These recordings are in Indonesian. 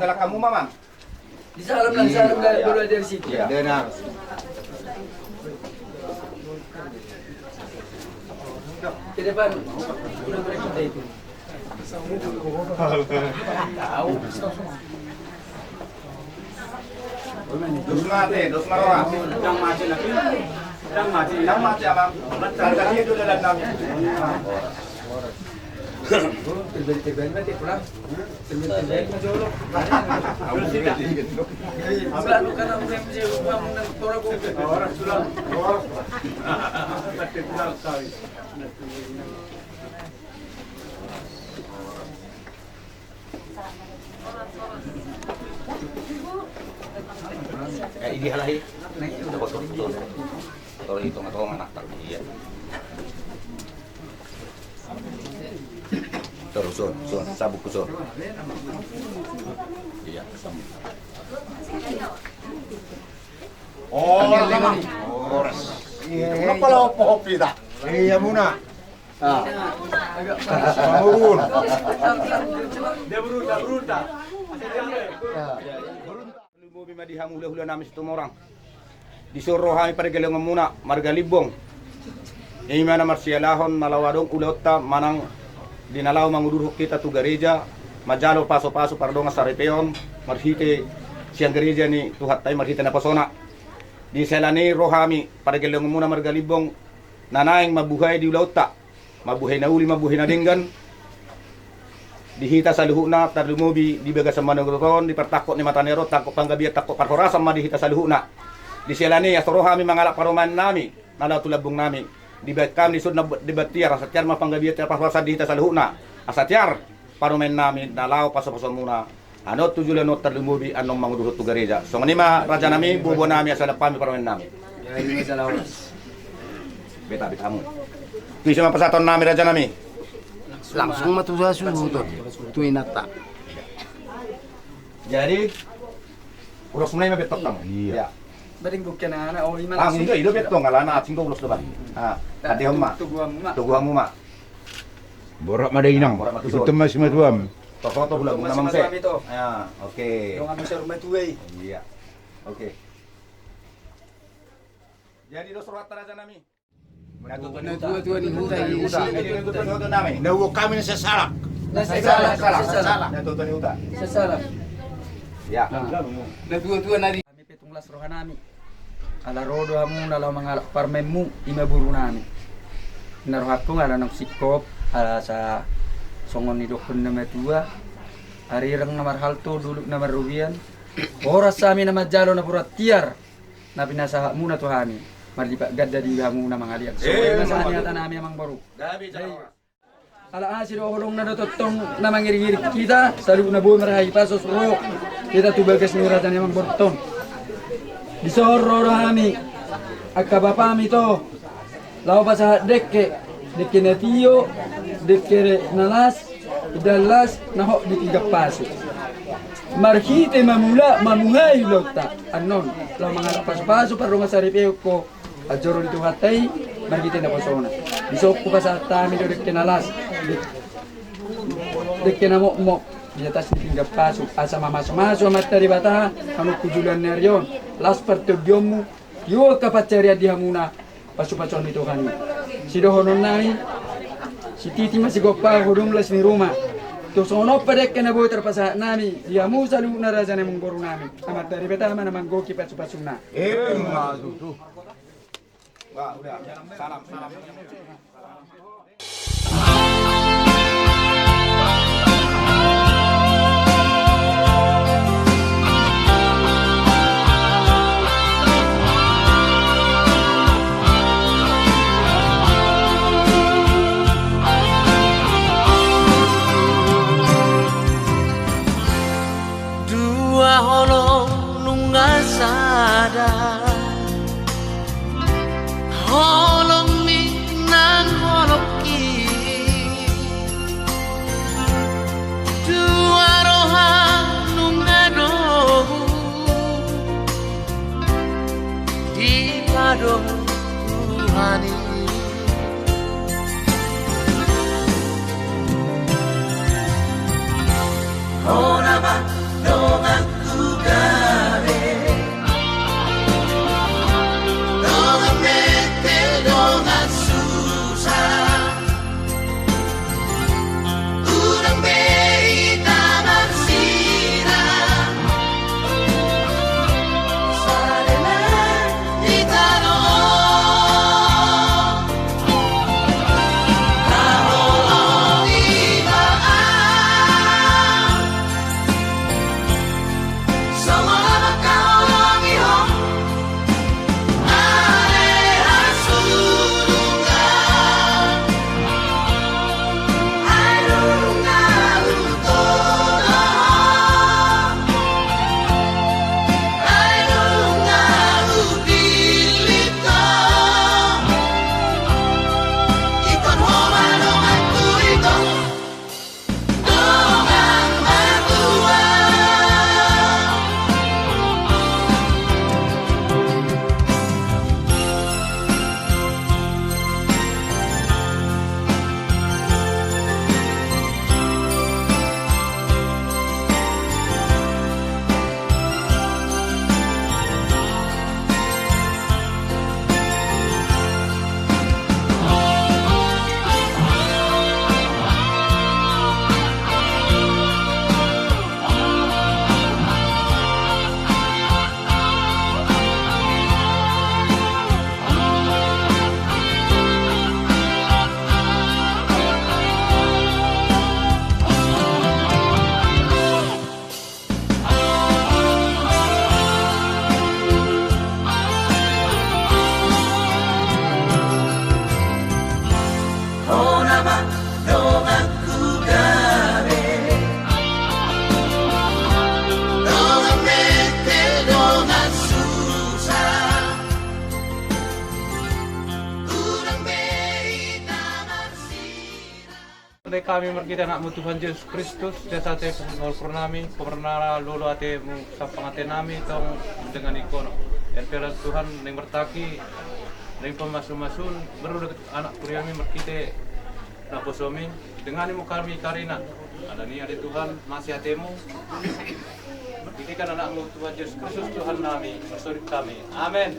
adalah kamu, Mama. Di salam lang, salam dari situ. Iya, benar. Ke depan, udah kita itu. Tahu. Dos mati, dos marah. Yang mati lagi. Yang mati apa? Tadi itu dalam namanya. Terbalik mati pulang. Terbalik majolok. Abang lu karena udah bisa uang dan orang Orang sudah. Mati pulang kali. Ideal lah ini. Udah betul. Kalau hitung atau anak tak dia. Terus sun, sabuk sun. Iya, sabuk. Lemon. Kenapa lo kopi tak? Iya Muna. Bangun. Dia berunta. Lumo bima dihamu hula namin sa tumorang. Disuruh kami pada galong muna, margalibong. Yung mana marsialahon, malawadong ulota, manang dinalaw mangudurhok kita tu gereja, majalo paso-paso para doon sa repeon, marhite siyang gereja ni tuhat tayo marhite na pasona. Di selani rohami pada galong muna margalibong, nanaing mabuhay di ulota, mabuhay na uli, mabuhay na dinggan. Dihita sa luho na, tarlumubi, di baga sa manugroton, di pertakot ni matanero, takot panggabi at takot parkorasam, madihita sa luho na. Di sila ni, asoro kami mga paruman nami, nalaw tulabong nami. Di baga kami lisod na debatiar, asatyar mapanggabi at parkorasam, dihita sa luho na. Asatyar, paruman nami, nalaw, paso-paso muna. Ano, tujulan no, tarlumubi, anong mangudurot tu gereja. So, nganima, raja nami, bubo nami, asal pami, paruman nami. Ya, ini salah oras. Beta mo. Tuwi sa mapasaton nami, raja nami. Langsung matusa suruh tu inata. Jadi, ulos mo na yung mabetok kamu. Iya. Bading bukyan na ana, lima Ah, hindi, ilo betok nga lana, ating ulos diba? Ah, hati hama. Tuguhan mo ma. Borak madainang. Borak matusod. Itu masih matuam. Toto bulan mo namang se. Ah, oke. Yung ano sa rumah tuway. Iya. Oke. Jadi dos surat raja nami. Natutuwa ni Huntay. Jadi natutuwa nami. Nawo kami sa salak. Salah. Natutuwa ni uta. Sa salam. Ya. Natutuwa na rin. Kami petunglas roha nami. Ala rodo hamu nalaw mga parmemu imaburu nami. Narohat ko ala ng sikop ala sa songon ni dokon na matua. Arirang na marhalto duluk na marubian. Oras sa amin na majalo na purat tiar. Na pinasaha muna to hani. Malipat gadda di hamu na mga liyak. So, sa amin ata namin amang baru. Ala asir oholong na dototong na mangirigirik kita. Saluk na buhay marahay pasos ro. Kita tubagas ni rajan amang borton. Disorro rohami. Akabapami to. Lao pa sa dekke. Dekke na tiyo. Dekke nalas. Idalas na ho di tiga paso. Marhite mamula mamuhay lota. Anon. Lao mga paso-paso para rumah saripeo ko. Ajoro dito hatay. Marhite na pasona. Bisok ko pa sa tami do dekke nalas. Dekke na mo. Di atas di tiga paso. Asa mamas-maso amat dari bata. Kanu kujulan neryon. Las pertugyomu. Yo kapaceria di hamuna. Pasu-pasuan itu kan. Si dohonon nai. Si titi masih gopa hudumlas ni rumah. Tu sono padek kena boy terpasa nami. Dia mu salu na raja na mong nami. Amat dari beta mana manggoki pasu-pasuna. Tuh. Wah, udah. Salam. Dua holong nunga sada holong mi nan holong ki dua roha nunga dohu di pado Tuhani Honama dong aku gawe dong metel dong susah urang bei taman sirah sarana di tanong kaholong ibaan sama kaholong ihong aleha sulungan alunga utono alunga upilito ikon homanong aku ito dongang mabuhay Honama dong aku gawe dong metel dong susah urang bei taman sirah Andai kami merkita nakmu Tuhan Yesus Kristus, jasa te pengolpur nami, pemerna lulu ate mu sapang ate nami tong dengan ikono. Dan piala Tuhan yang bertaki, yang pemasun-masun, baru anak kuriami merkite naposomi, dengan imu kami karina. Ada ni ada Tuhan masih atemu. Berkitikan anakmu Tuhan Yesus Kristus Tuhan nami, bersorik kami. Amin.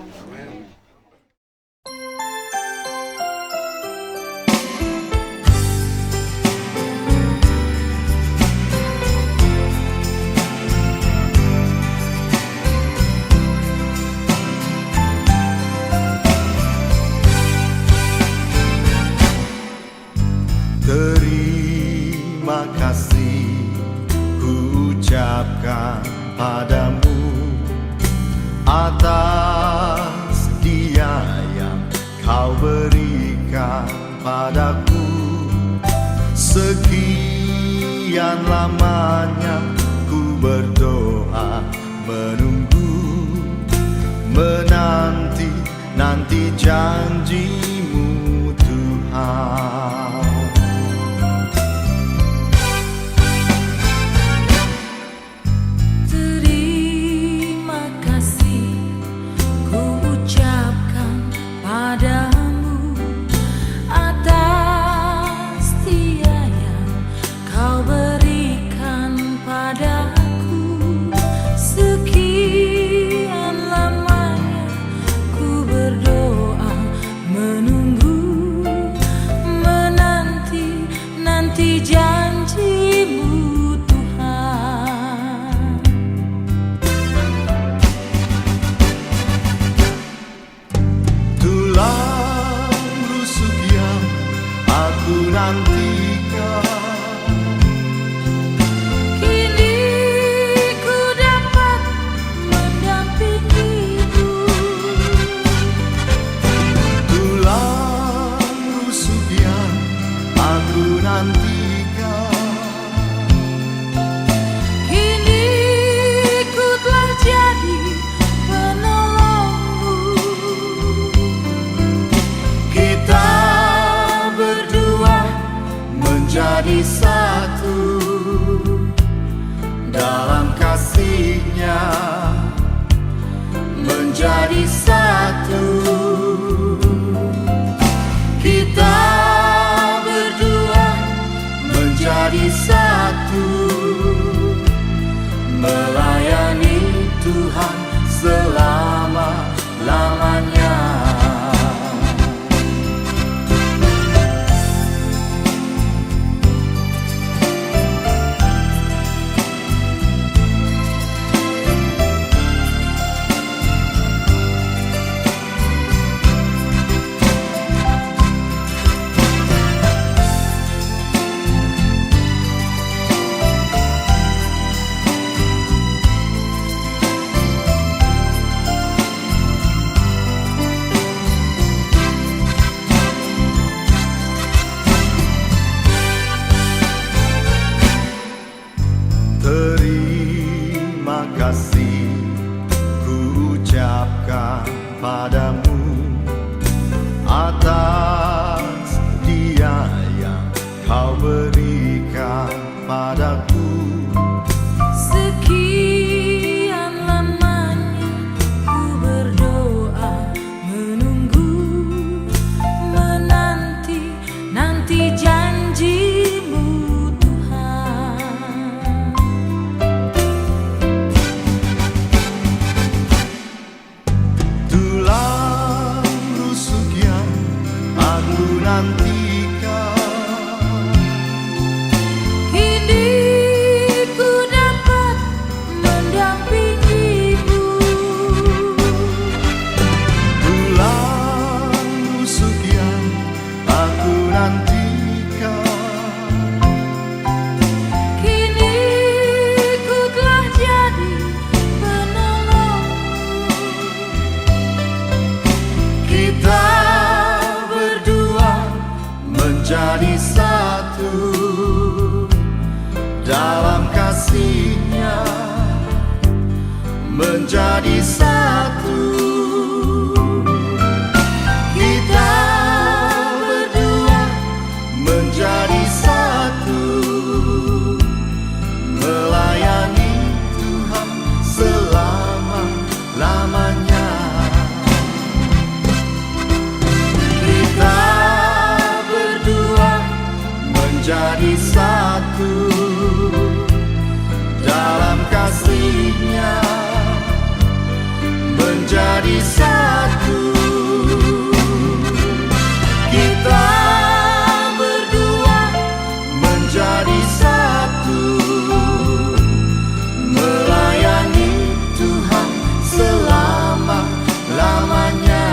Terima kasih ku ucapkan padamu atas dia yang kau berikan padaku. Sekian lamanya ku berdoa menunggu menanti nanti janjimu Tuhan. Terima kasih ku ucapkan padamu atas dia yang kau berikan padaku. Sekian lamanya ku berdoa nantikan. Kini ku dapat mendampingimu. Bulan busuk yang aku nantikan, Kini ku telah jadi penolongmu. kita berdua menjadi satu dalam kasih-Nya, menjadi satu. Kita berdua menjadi satu, melayani Tuhan selama-lamanya. Kita berdua menjadi satu dalam kasih-Nya, menjadi satu. Kita berdua menjadi satu, melayani Tuhan selama-lamanya.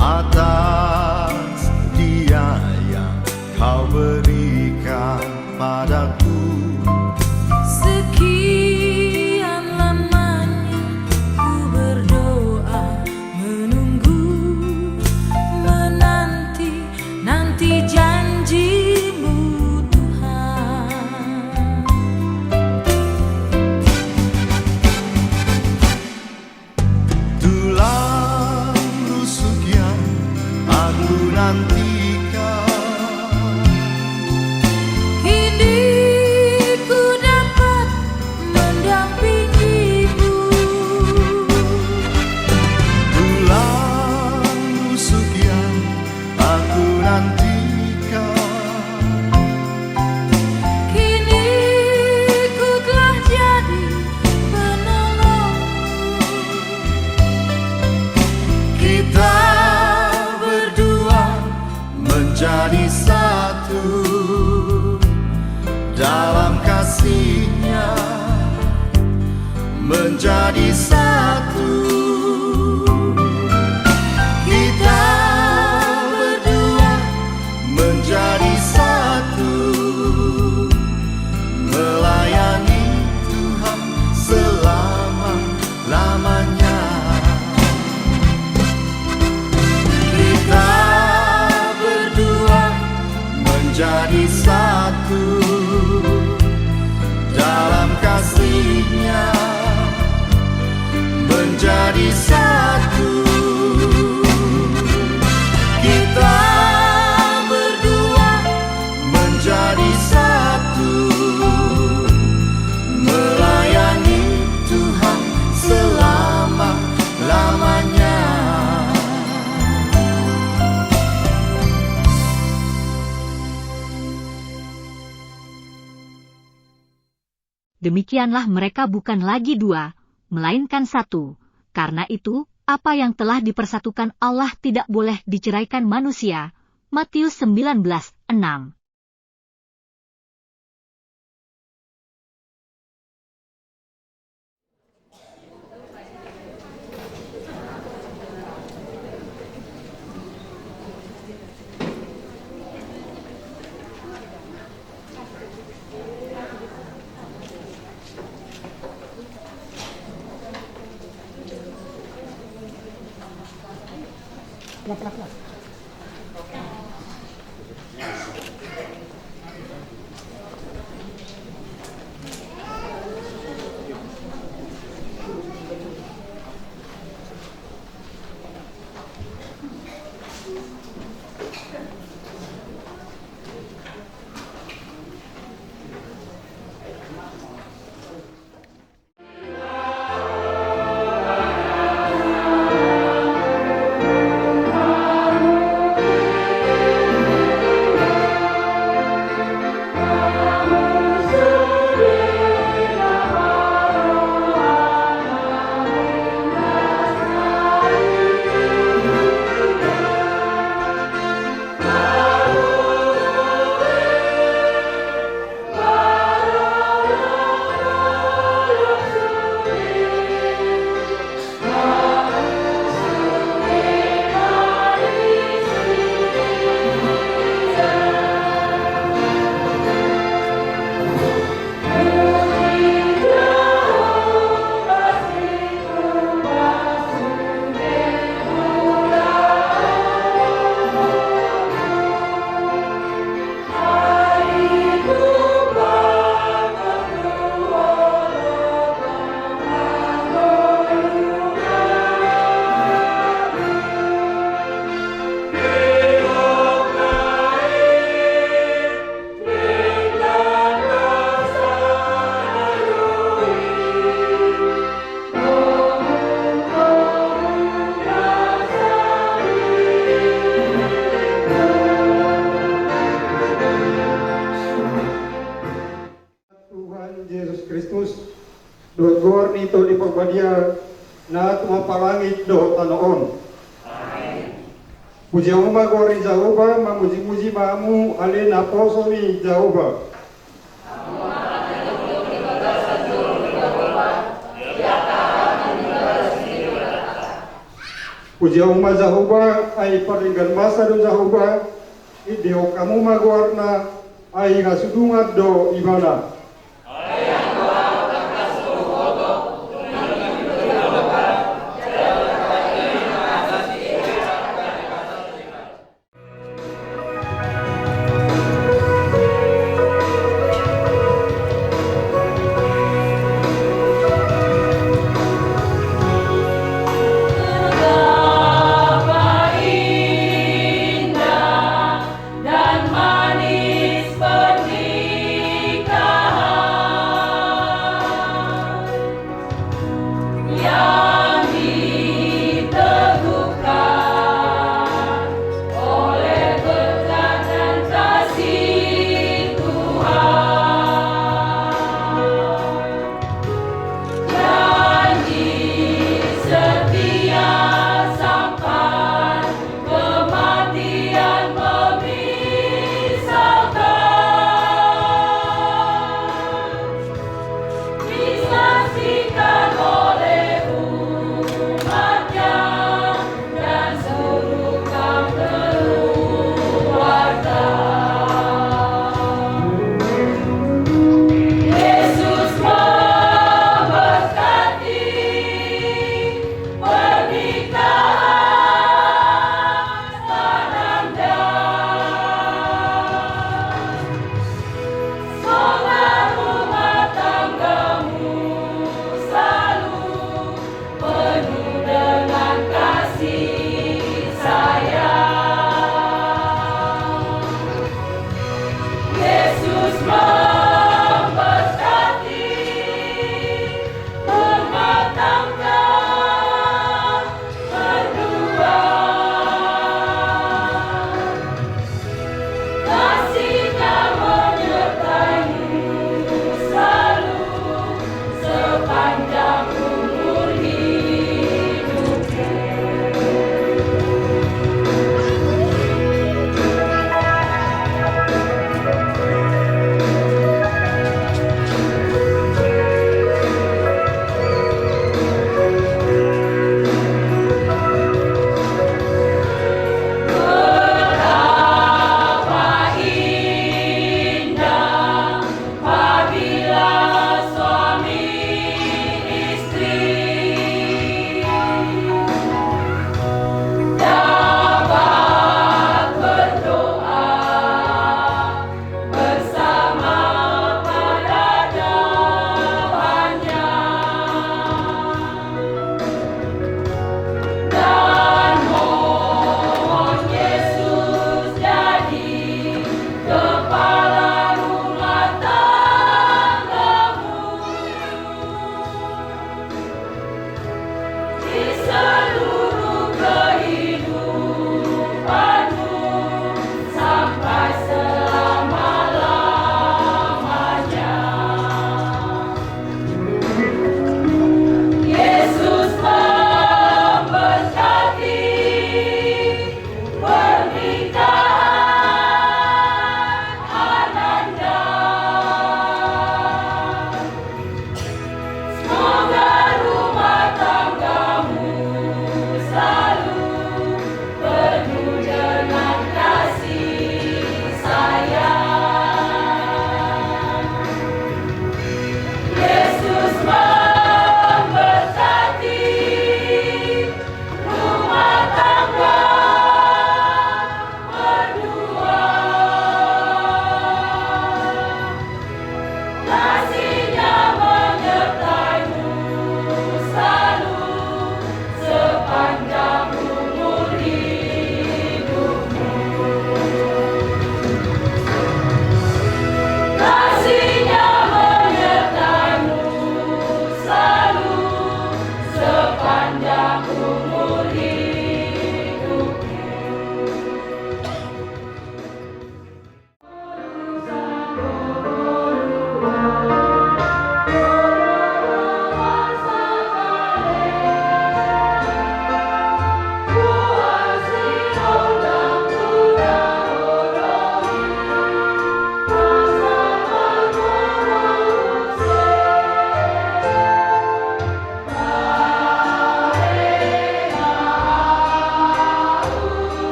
Atas Dia yang Kau berikan padaku, Sekian lamanya ku berdoa, menunggu, menanti, nanti janji-Mu Tuhan. tulang rusuk yang aku nantikan. Kini ku dapat mendampingimu. Tulang rusuk yang aku nantikan, Kini ku telah jadi penolongmu. kita berdua menjadi satu dalam kasih-Nya, menjadi satu. Kita berdua menjadi satu, melayani Tuhan selama-lamanya. Kita berdua menjadi satu dalam kasih-Nya, menjadi satu. Kita berdua menjadi satu, melayani Tuhan selama-lamanya. Demikianlah mereka bukan lagi dua, melainkan satu. Karena itu, apa yang telah dipersatukan Allah tidak boleh diceraikan manusia. Matius 19:6. ito di pagbadia na tumapalangit do tanoon. Puji magwari Jehova, mamuji-muji mamu alin aposo ni Jehova. Puji Jehova ay paringgan masa do Jehova, ideo kamu magwarna ay kasudungat do ibana. Dan manis pernikahan.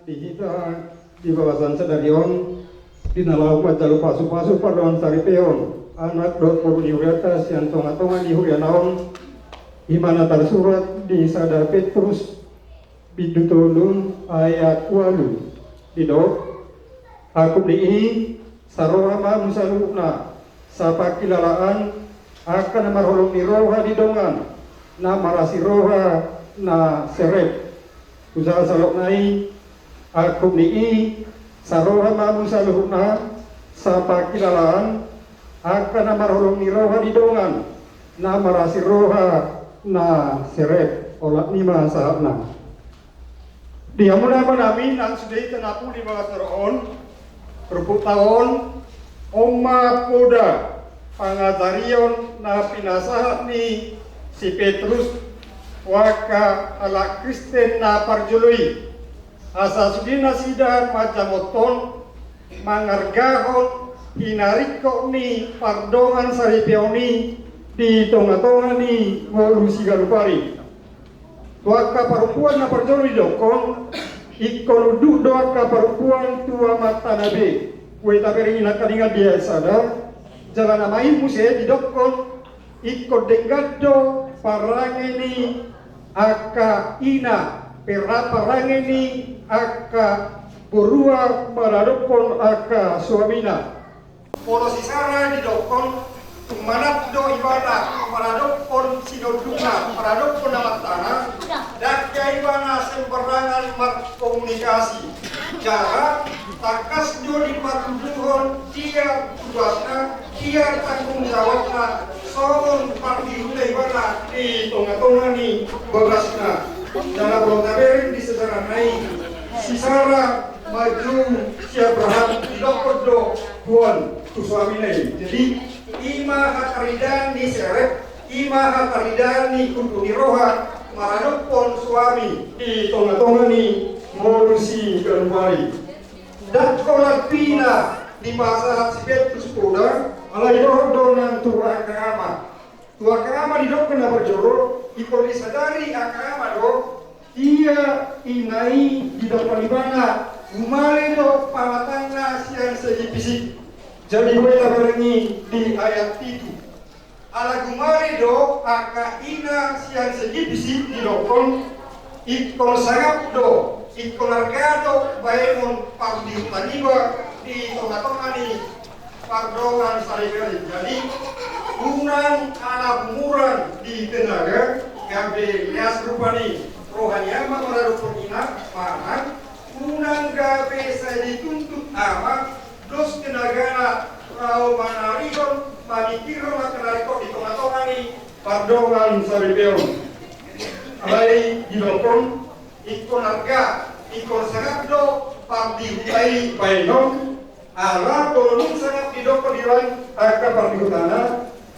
dihita di kawasan Sedarion dinalau pajalu pasu-pasu paduan saripeon anak dot poruniuriatas yang tonga-tonga di hurianaon dimana tersurat di Sada Petrus bidutulun ayat 8 didok aku di'i sarohama musaluna sapa kilalaan akan marholong ni roha di dongan na marasi roha na serep usaha salok nai aku ni'i saroha mamu saluhuna sapa kilalaan akan marholong ni roha di dongan na marasi roha na serep olak nima sahabna dia mula namin ang sudah tenapu di bawah teroon kerupuk tahun Oma Poda pangajarion na pinasahat ni si Petrus waka ala Kristen na parjului asa sudina sida majamoton mangargahon hinariko ni pardongan saripeoni di tonga-tonga ni ngolusi galupari waka perempuan na parjului dokon ikon duduk doaka perempuan tua mata nabi kue taberi nakaringan dia sadar jalan amain muse didokon ikut dengado parangeni aka ina pera parangeni aka burua maradopon aka suamina polo sisara didokon manat do ibana maradopon sinodunga maradopon nama tanah dakya ibana sembarangan markomunikasi jarak takas do di parduhon dia tugasna dia tanggung jawabna soon pardiulai ibana di tonga-tonga ni bagasna dalam belum di sejarah naik sisara maju siap berhak didokot do buan tu suami naik jadi ima hakaridan ni seret ima hakaridan ni kudu ni roha maranopon suami di tonga-tonga ni modusi galumari dan kolat pina di masa si Petrus Poda alai donan tua kama di dok kena berjoro ikon disadari akama do ia inai di depan ibana umale do pamatangna siang segi fisik jadi gue tabarengi di ayat itu ala gumari do aka ina siang segi fisik di dokon ikon sangap do ikon argado baemon pardi maniba di tonga-tonga ni pardongan saribeli jadi unang ala bumuran di tenaga gabe lias rupani rohaniama mararupun ina pangan unang gabe saya dituntut ama dos tenagana rao manarigon manikiro makanariko di tonga-tonga ni pardongan saribeli alai didokon ikon harga ikon sagabdo pardi hutai baenon ala tolong sangat didokon diran aka pardi hutana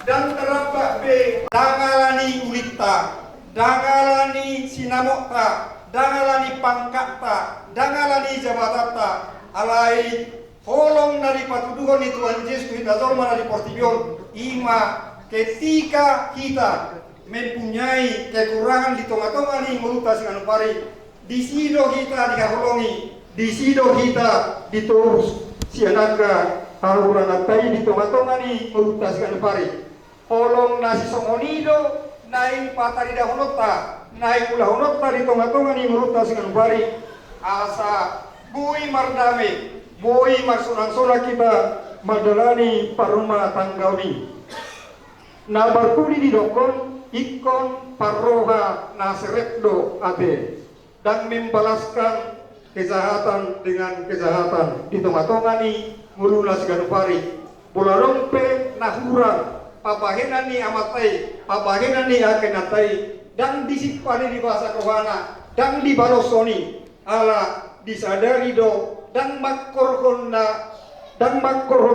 dan terabak be dangalani ulita dangalani sinamokta dangalani pangkakta dangalani jabatata alai holong dari patuduhon itu Yesus kita zorma dari portibion ima ketika kita mempunyai kekurangan di tonga-tonga ni melutas dengan pari di sido kita dikaholongi di sido kita diturus si anaka haluran atai di tonga-tonga ni melutas dengan pari holong nasi songonido naik patari dahonota naik ulah honota di tonga-tonga ni melutas dengan pari asa bui mardame bui maksunang-sona kita madalani paruma tanggauni na barkudi di dokon ikon parroha naseretdo ate dan membalaskan kejahatan dengan kejahatan di tonga-tonga ni mululas ganupari bola rompe nahurang pabahenan ni amatai pabahenan ni akenatai dan disipani di bahasa rohana dan di balosoni ala disadari do dan makkorhon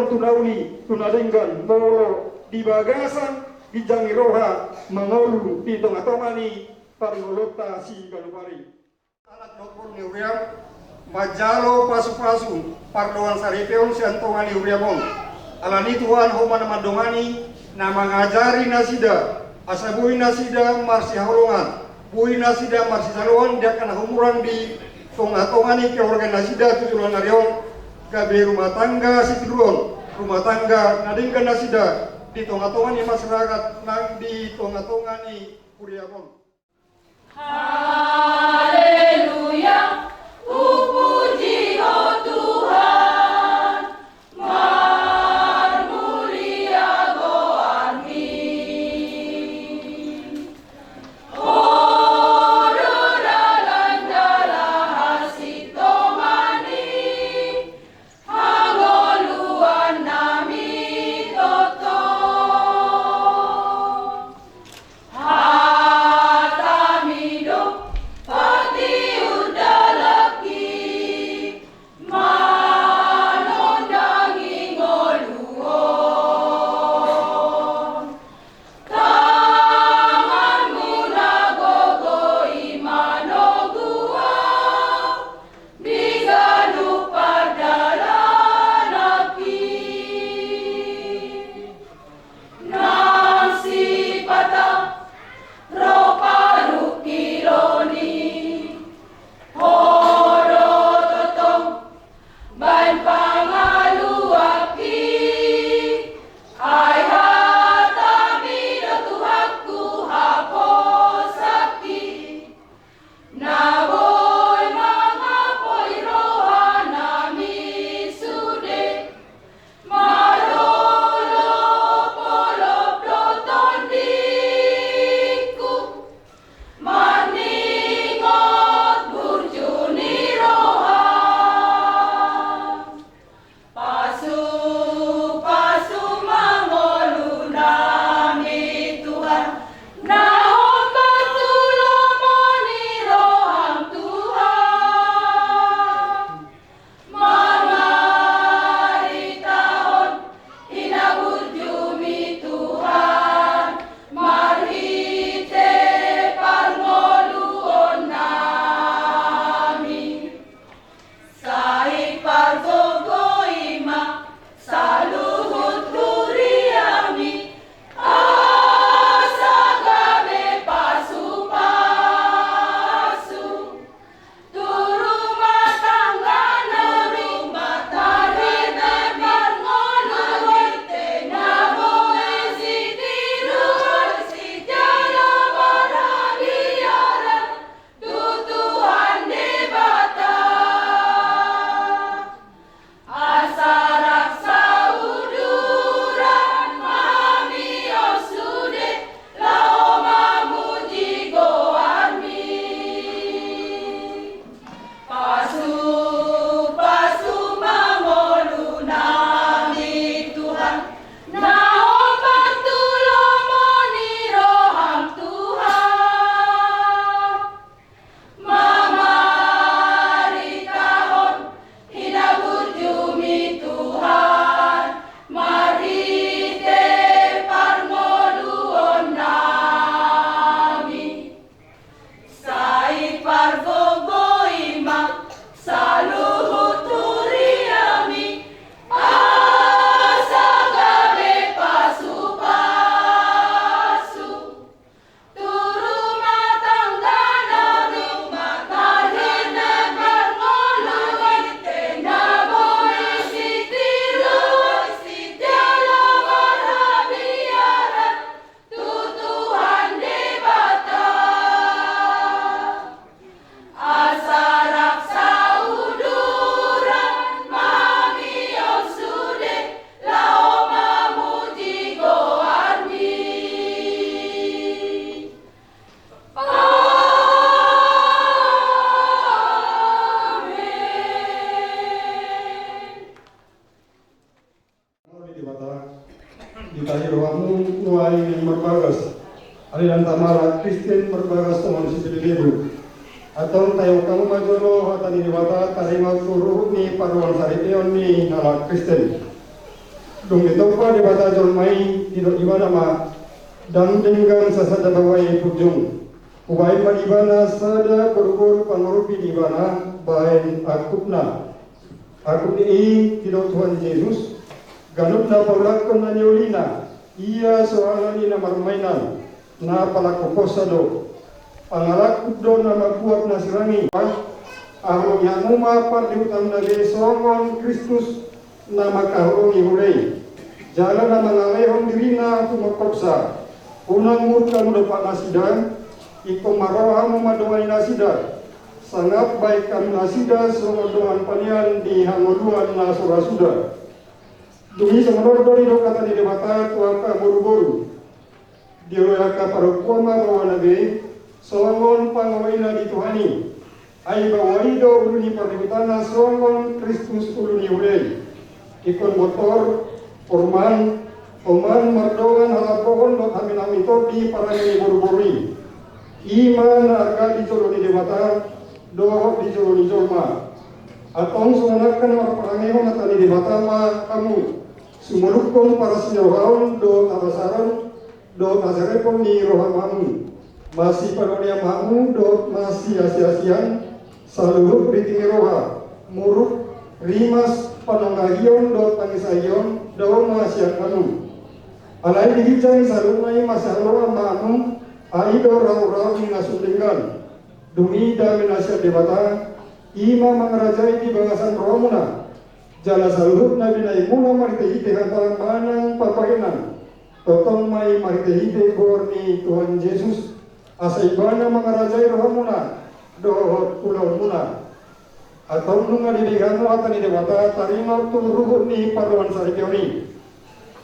tunauli tunadenggan molo di bagasan di jangiroha mengolu di tonga-tonga ni parigolota si galupari alat dokor ni uriam majalo pasu-pasu pardoan saripeon si antonga ni uriamon alani Tuhan homa namadongani na mangajari nasida asabui nasida marsi halongan bui nasida marsi salongan dia kana humuran di tonga-tongani ke organisida tujuan nariong gabe rumah tangga situron rumah tangga nadingkan nasida di tonga-tongani masyarakat nang di tonga-tongani kuriabon. Haleluya, puji oh Tuhan, mulia Goarmi. Oh dalam hasil tomani, hangoluan nami toto. Hatamido pati udalaki manondangi ngoluon tanganmu nagogoi manogua diganu padalan api nasi patah roparu kiloni hodo totong bain pangaluaki ai hatamido tuhaku haposaki naboy mangapoi rohanami sude marolo polop dotondiku maningot burjuni rohan pasu mangolu nami Tuhan nahon patulomoni rohang Tuhan mangari tahun inaburjumi Tuhan marite parngoluon nami sai pargogoima saluhut turiami asagabe pasu turuma tanggana rumah tarina parngoluon naboe sitiru sijala marhabiara tutuhan debata asarak sauduran mami osude laoma muji goarmi pasu mangolu nami Tuhan nahon patulomoni rohang Tuhan mamari tahon hinaburjumi Tuhan marite parngoluon nami sai pargogoima saluhut turiami asagabe pasu turuma tanggana rumah tarina parngoluon naboe sitiru sijala marhabiara tutuhan debata asarak sauduran mami osude laoma muji goarmi Ditanya doamu nuai merbagas aliran tamara Kristen merbagas teman sipilibu atau tayo kamu majono hatani diwata tarima suruh ni paruan saripeon ni nala Kristen dong ditopa diwata jolmai tidak dimana ma dan dengan sasada bawai pujung kubai paribana sada berkur pangorupi dibana bain akupna tidak Tuhan Yesus ganun na paulakon na niulina iya soalani na marmainan na palakoposado pangalakut do na magbuat na sirangi Ahong yang muma parliutan dari songon Kristus nama kahorong ihulei. Jalan nama ngalehon dirina tumakopsa. Unang murka mudapak nasidan. Iko maroha mumadoai nasidan. Sangat baik kami nasidan songon doan panian di hangoduan nasura sudah. Dumi sengonor dori dokatan di debata tuaka buru-buru. Diroyaka parokuama bawa nabi. Songon pangawaina di Tuhani. Ai bawaido uluni paributana songon Kristus uluni ulei. Ikon motor, orman, oman mardongan halapohon dot amin todi parangani buru-buri. Iman arga di joloni debata, dohok di joloni jolma. Atong sunakan marparangehon atani debata ma kamu. Sumulukon para sinyohaon do abasaron, do asarepon ni rohan mamu. Masih paronia mamu do masih asia-asian. Saluhuk ritingi roha, muruk, rimas, pananggahion, do tangisayon, do mahasian kanu. Alai dihijai salunai masaroa ma'amum, aido rau-rau mingasundinggan. Dumi daminasya debata, ima mangarajai di bangasan rohamuna. Jala saluhuk nabi naimuna maritehite hantaran manang papahinan. Totong mai maritehite gorni Tuhan Yesus, asaibana mangarajai rohamuna. Dohot pulau muna atau nunga didihanu atani dewata tarima turuhut ni paruan saripioni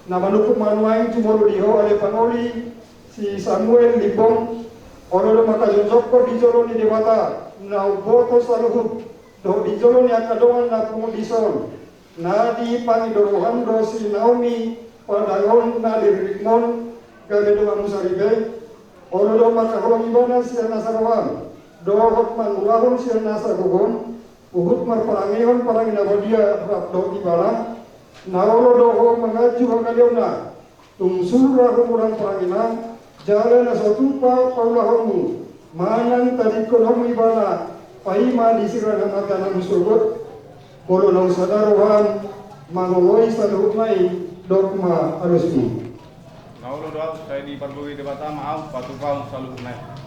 nama nukup manuaing cumuru diho ale pangoli si Samuel Libong ololo maka jonjokko di jolo ni dewata nau boto saluhut do di jolo ni akadoan na pumudison na di pangidorohan do si Naomi padayon na dirikmon gagedoa musaribe ololo maka holong ibana si anasarawan dohot manguahon siya nasa gugon, uhut marparangihon parang inabadia rapdo ibala, narolo doho mengaju hangalion na, tungsura humurang parangina, jalan nasotupa paulahomu, manang tadi konomu ibala, paima disirang mata ng surgot, kolo ng sadarohan, mangoloi saluhuknay, dogma alusmu. Naulo doa saya di Parbowi debata maaf patupang saluhuknay.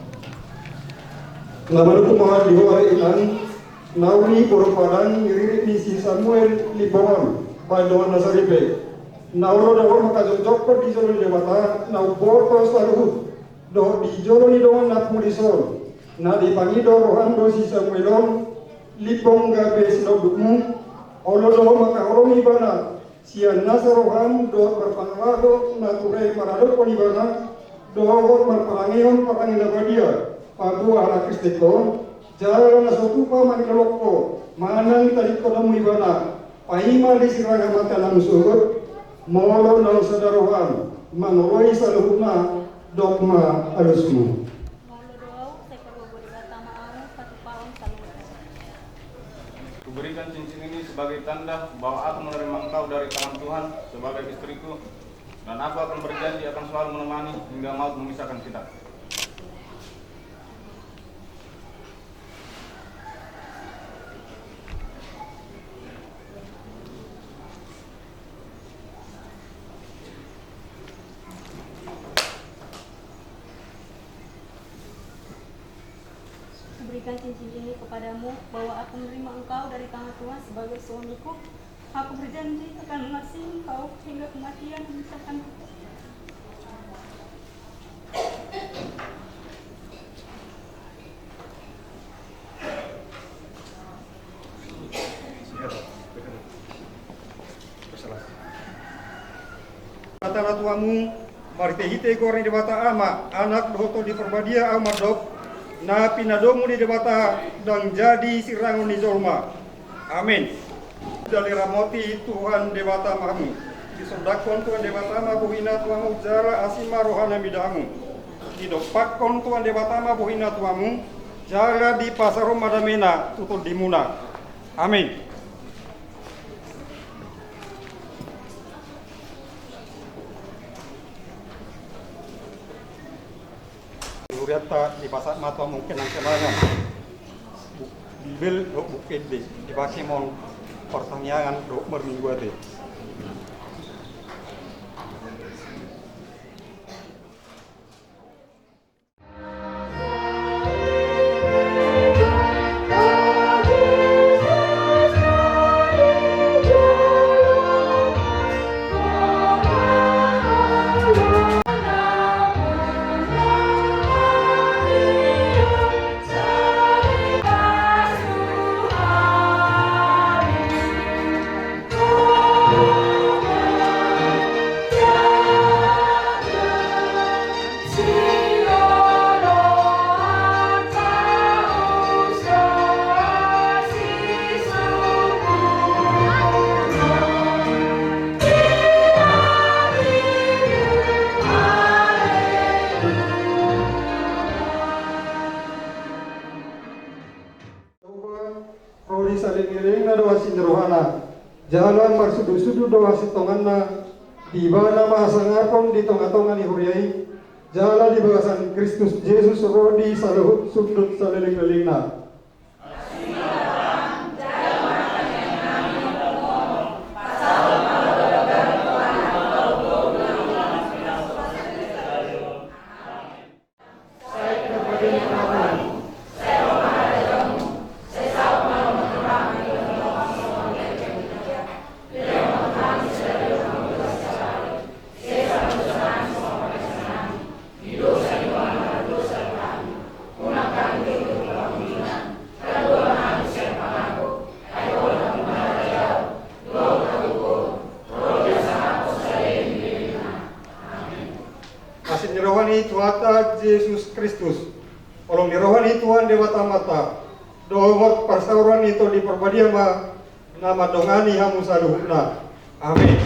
Lalu kumaha dihore inan nauni poropadan ngiririk ni si Samuel Libongon padoan nasaripe naulo dawa makajojokko di jolo ni debata nau boto saluhut do di jolo ni doan na pulison na dipangido rohan do si Samuelon Libong gabe sinodukmu olo do makahoromi bana sian nasa rohan do berpanglago na turai paradok ponibana do marparangihon paranginabadia Pagua ala Kristeko, jalan nasotupa manilokko, manang tadi kodamu ibana, paima disirang mata nang surut, molo nang sadarohan, mangoroi saluhuna, dogma alusmu. Kuberikan cincin ini sebagai tanda bahwa aku menerima engkau dari tangan Tuhan sebagai istriku, dan aku akan berjanji akan selalu menemani hingga maut memisahkan kita. Berikan cincin ini kepadamu bahwa aku menerima engkau dari tangan Tuhan sebagai suamiku. Aku berjanji akan mengasihi engkau hingga kematian memisahkan kita. Kata tuamu, maritehite goreng di bata ama, anak doto di perbadia amadok, na pinadomu di debata dan jadi sirangun di zolma. Amin. Dari ramoti Tuhan debata mahamu. Disodakon Tuhan debata ma buhina tuamu jara asima rohana midamu. Didopakon Tuhan debata ma buhina tuamu jara di pasaro madamena tutul dimuna. Amin. Uriata di pasar mata mungkin ang kailangan bibil do bukid di baki mon pertanyaan do merminggu ade. rodi saling-iling na doa sinrohana. Jalan marsudu-sudu doa sitonganna. Di bana masangakon di tonga-tonga ni huriai. Jalan di bagasan Kristus Yesus rodi saluhut sudut saliling-lilingna. Asin nirohani Tuhan Yesus Kristus. Olong nirohani Tuhan Dewa Tamata. Dohot persauran itu di perbadiama nama dongani hamu saluhuna. Amin.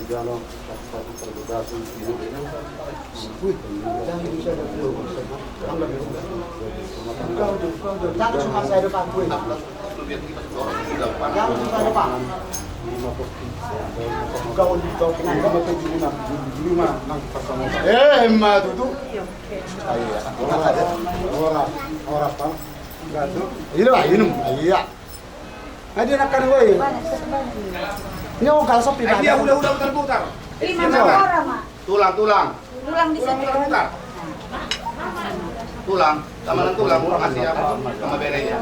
Jangan cuma saya depan gue. Jangan cuma saya depan. Ma tutu. Orang apa? Ini lah, ini. Iya. Ada nak kan gue. Ini kalau sopi Ay, dia hula-hula putar-putar. Tulang. Tulang di sini. Tulang, sama ng tulang, kasih apa? Sama berenya.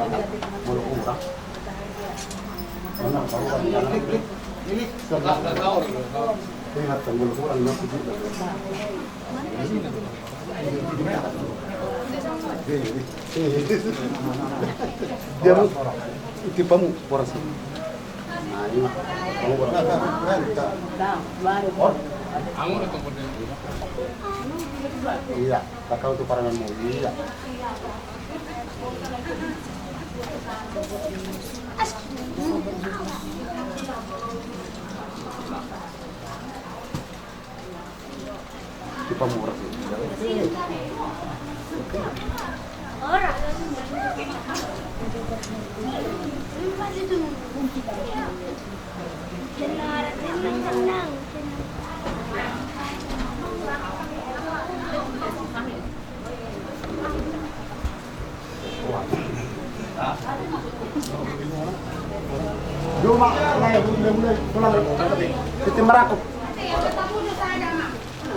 Dia mau tipamu boras. Nah, ini mah. Kamu boras. Iya, bakal untuk paranganmu. Iya. Tipamu boras. Cuma mulai tulang titik merakuk.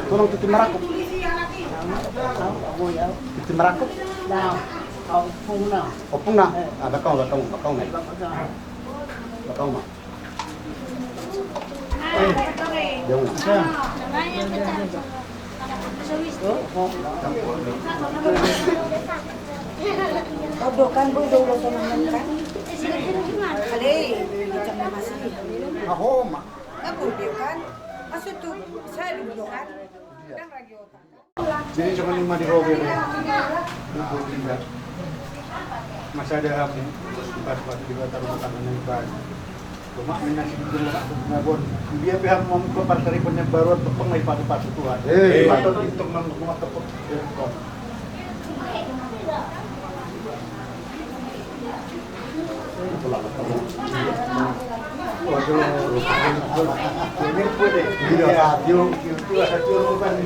Tulang titik merakuk. Titik merakuk. Opung na. Bakau na. Bakau na. Jauh. Odokan bu dulu sama kan. Ale, macam masih. Ako, ma. Aku dia kan. Masuk tuh saya dulu kan. Kan lagi otak. Jadi cuma 5 di Robert. Masih ada rapi. Tempat di luar makanan yang baru. Cuma minasi dulu ngabon. Dia pihak mau ke partai penyebaran tepung mai patu-patu tuan. Patut untuk rumah tepung.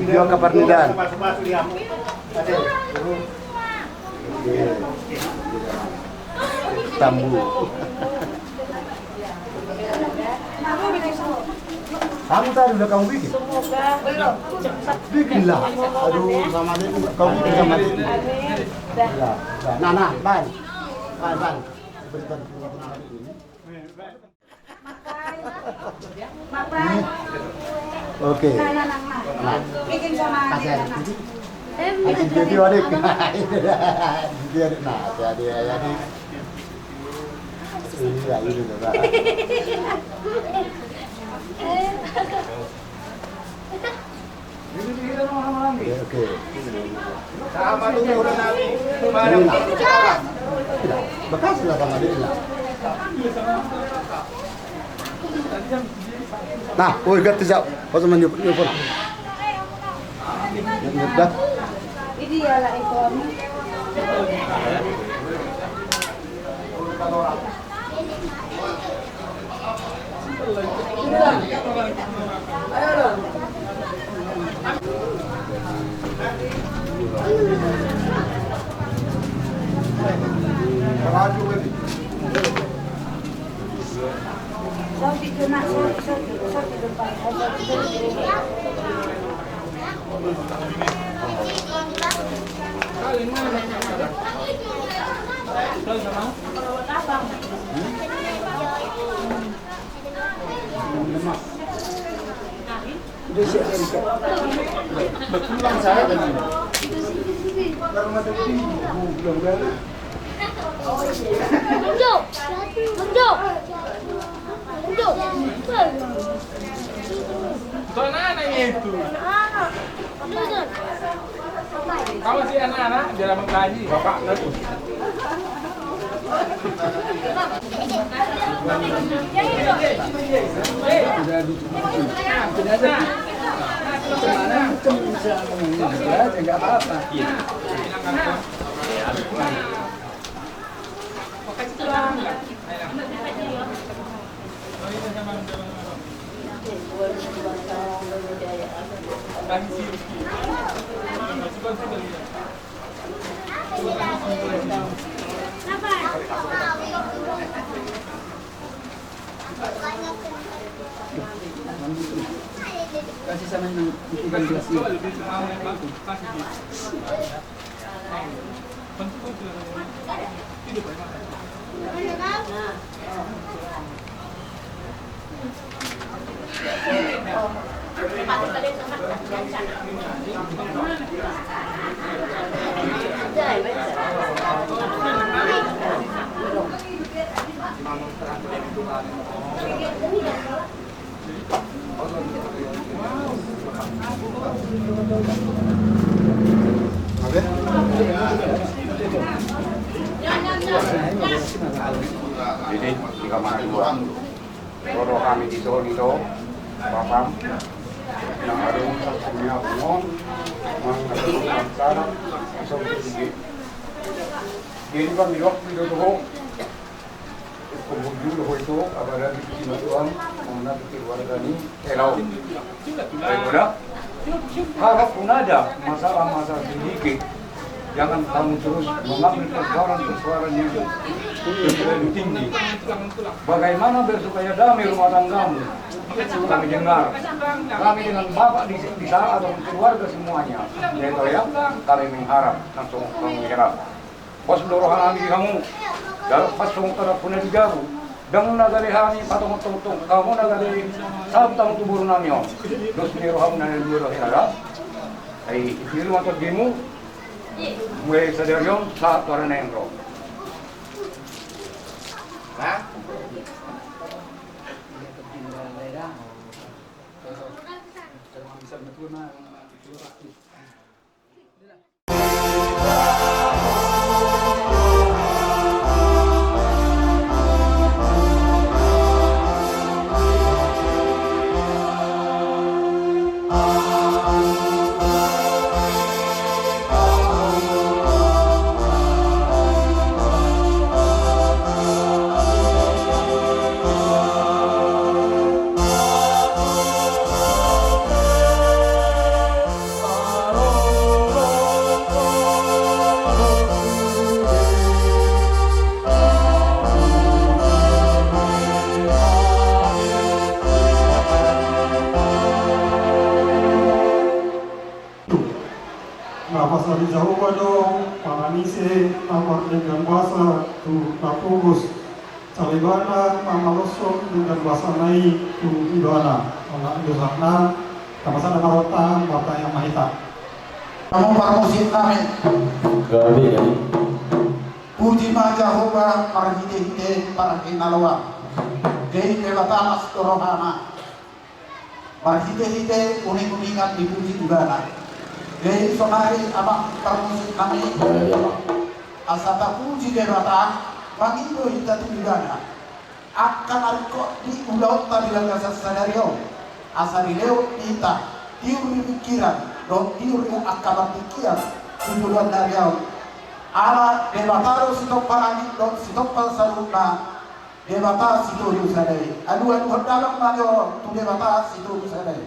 Dia kaparnidan. Tambu. Kamu tadi udah kamu bikin? Bikin lah. Aduh, sama dia kamu bikin sama dia. Nah, ban. Oke. Nah. Bikin sama Kasih video adik. Video adik. Nah, jadi. Iya, ini juga. Oke. Sama dulu udah nabi. Bekas lah sama dia. Nah, gat tijak. Pas manjut pun. Dah. Ini ya lah itu. Betulan saya dengan Anak-anaknya itu. Kamu sih anak-anak dalam mengkaji bapak nanti. Enggak apa-apa. Kasih sama yang bukan gelas ini. Jadi di kamar dua, rodo kami dito papam yang ada punya umum, mengatur sana, seperti ini kan di waktu itu kemudian itu apabila di Tuhan mengenai keluarga ini, baiklah. Harap pun ada masalah-masalah sedikit. Jangan kamu terus mengambil persoalan yang lebih tinggi. Bagaimana supaya damai rumah tanggamu? Kami dengar, kami dengan bapak di sana atau keluarga semuanya. Yaitu ya, kami mengharap langsung mengharap. Pas mendorohan kamu, dalam pas sungkara punya digaru. Dengan nagari hani patong kamu nagari sabtang tubur nanyo. Terus niroham na niroh hinara. Ay film atau demo. Mulai sadaryon sa para na yung Hah? Nafas dari jauh dong, panganise, nampak dengan bahasa tu napugus, calibana, mamalosok dengan bahasa naik tu idana, anak dosakna, kawasan marota, mata yang mahita. Kamu parmusit kami. Kami kan. Puji ma Jehovah parhide parhinalawa. Dei devata astorohana. Parhide uning-uningan dipuji udana. Dei sonari abang parmusit kami. Asata puji devata pangindo hita tudana. Akan ariko di ulau tabilang kasar sadario. Asari leo hita tiuri pikiran don tiuri akabar pikiran tujuan dariau. Ala debataro sitok parangit don sitok palsaluna debata situ yusadai. Aduan berdalam majo tu debata situ yusadai.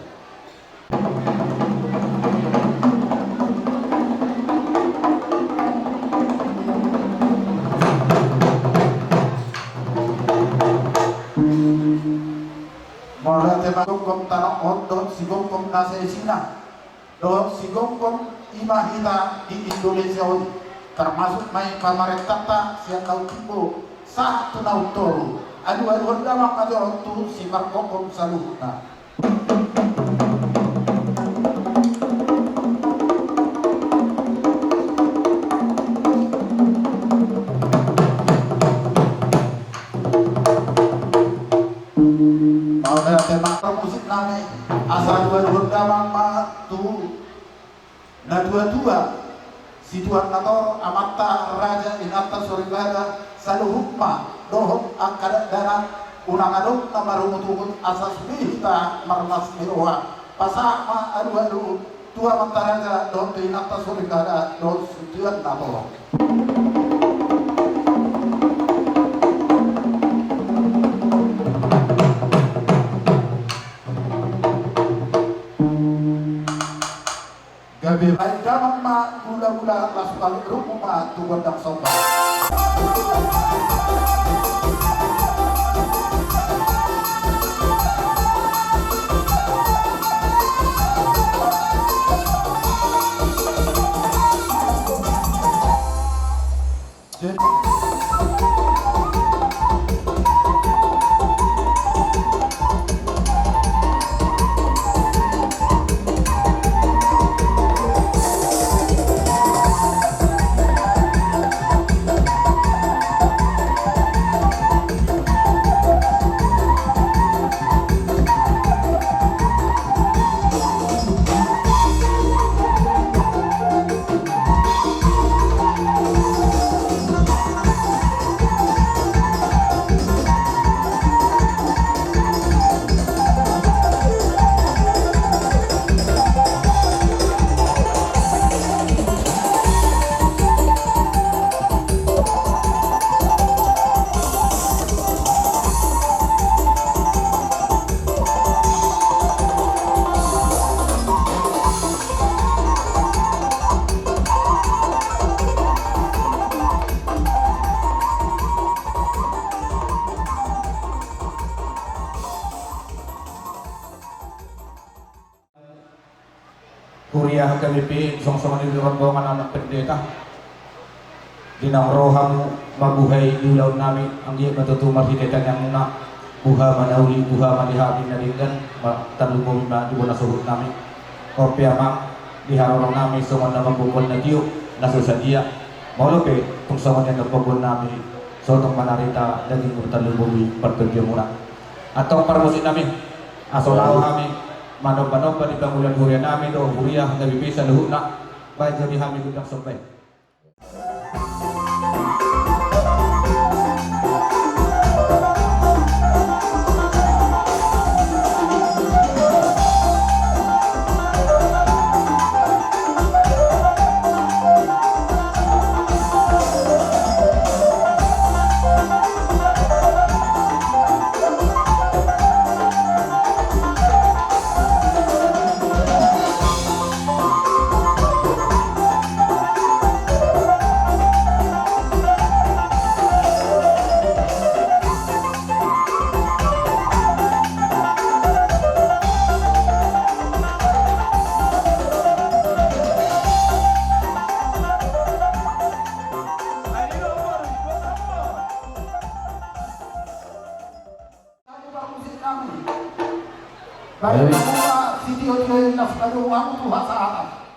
Mula tema gongkom tanah ondon si gongkom nase sina don si gongkom imahita di Indonesia ini termasuk main kamaret tata siang tahu tipu satu tahu toru adu dalam aja tu si margongkom salutna. Tema musik nane asal dua damang ma tu na dua si Tuhan nator amata raja inata suribada saluhukma dohok akadat darat unang adong na marumutungon asas bihita marmas miroha pasama adu tua mantaraga don tinata surigada don sudian nato. Gabi ay damang ma gula-gula lasukal rumuma tugandang sobat. Kuliah KBP song-songan di rombongan anak pendeta dinang roham mabuhay diulaw nami ang di matutumar hidetan yang muna buha manauli buha malihabi nalingan tanlubong na ibu nasuhut nami kopya mak diharorong nami songon na mabukol na diyo nasusadia maulope kung songon yang nabukol nami sotong manarita daging tanlubong pertujuan muna atong parmusin nami asolaw kami manob-manob di bangunan hurian namin o huriah na bibisa luhut na baik jadi kami gudang sampai. Baik, kita video ini nafsu aku tuh saat